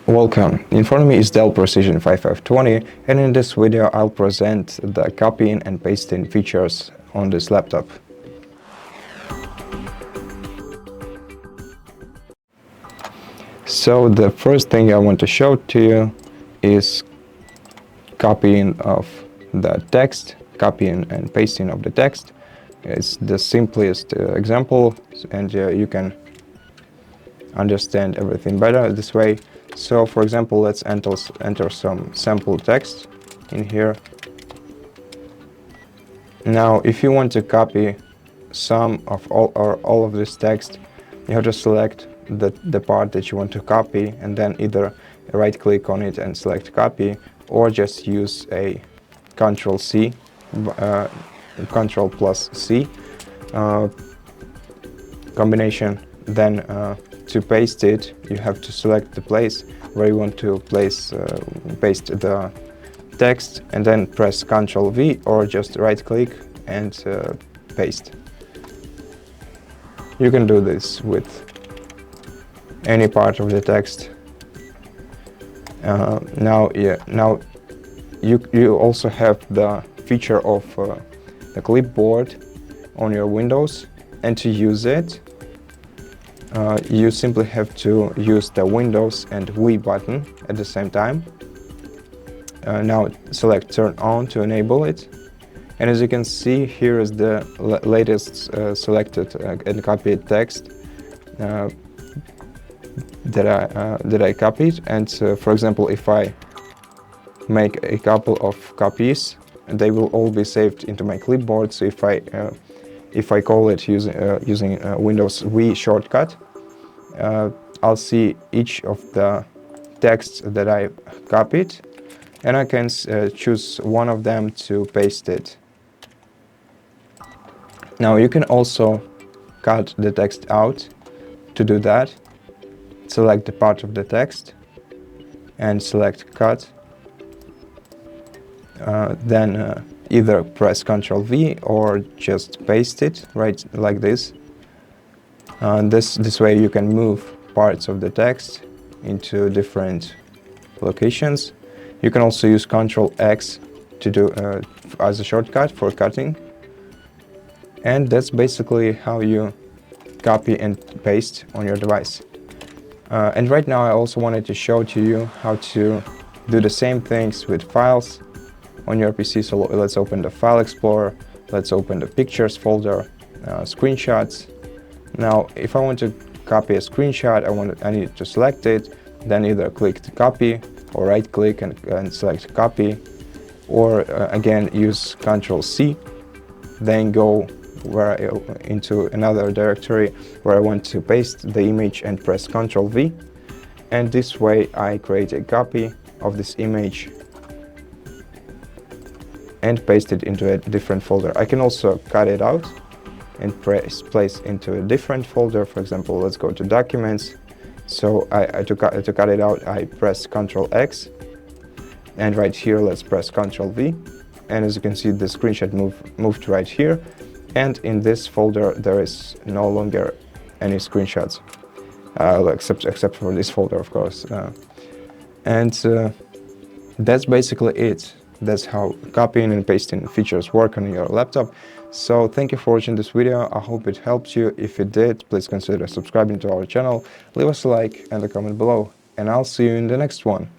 Welcome, in front of me is DELL Precision 5520, and in this video I'll present the copying and pasting features on this laptop. So the first thing I want to show to you is copying of the text, copying and pasting of the text. It's the simplest example, and you can understand everything better this way. So for example, let's enter some sample text in here. Now if you want to copy some of all of this text, you have to select the part that you want to copy, and then either right click on it and select copy, or just use a Ctrl+C combination. Then to paste it, you have to select the place where you want to paste the text, and then press Ctrl+V, or just right click and paste. You can do this with any part of the text. Now you also have the feature of the clipboard on your Windows, and to use it you simply have to use the Windows and V button at the same time. Now select turn on to enable it, and as you can see, here is the latest selected and copied text that I copied. And for example, if I make a couple of copies, they will all be saved into my clipboard. So if I call it using Windows V shortcut, I'll see each of the texts that I copied, and I can choose one of them to paste it. Now you can also cut the text out. To do that, select the part of the text and select cut. Then either press Ctrl+V or just paste it right like this. This way you can move parts of the text into different locations. You can also use Ctrl+X to do as a shortcut for cutting. And that's basically how you copy and paste on your device. And right now I also wanted to show to you how to do the same things with files on your PC. So let's open the File Explorer, let's open the Pictures folder, Screenshots. Now if I want to copy a screenshot, I need to select it, then either click to copy or right click and select copy, or again use Ctrl+C, then go into another directory where I want to paste the image and press Ctrl+V, and this way I create a copy of this image and paste it into a different folder. I can also cut it out and place into a different folder. For example, let's go to Documents. So to cut it out, I press Ctrl+X, and right here let's press Ctrl+V, and as you can see, the screenshot moved right here, and in this folder there is no longer any screenshots, except for this folder, of course. That's basically it. That's how copying and pasting features work on your laptop. So thank you for watching this video. I hope it helped you. If it did, please consider subscribing to our channel, leave us a like and a comment below, and I'll see you in the next one.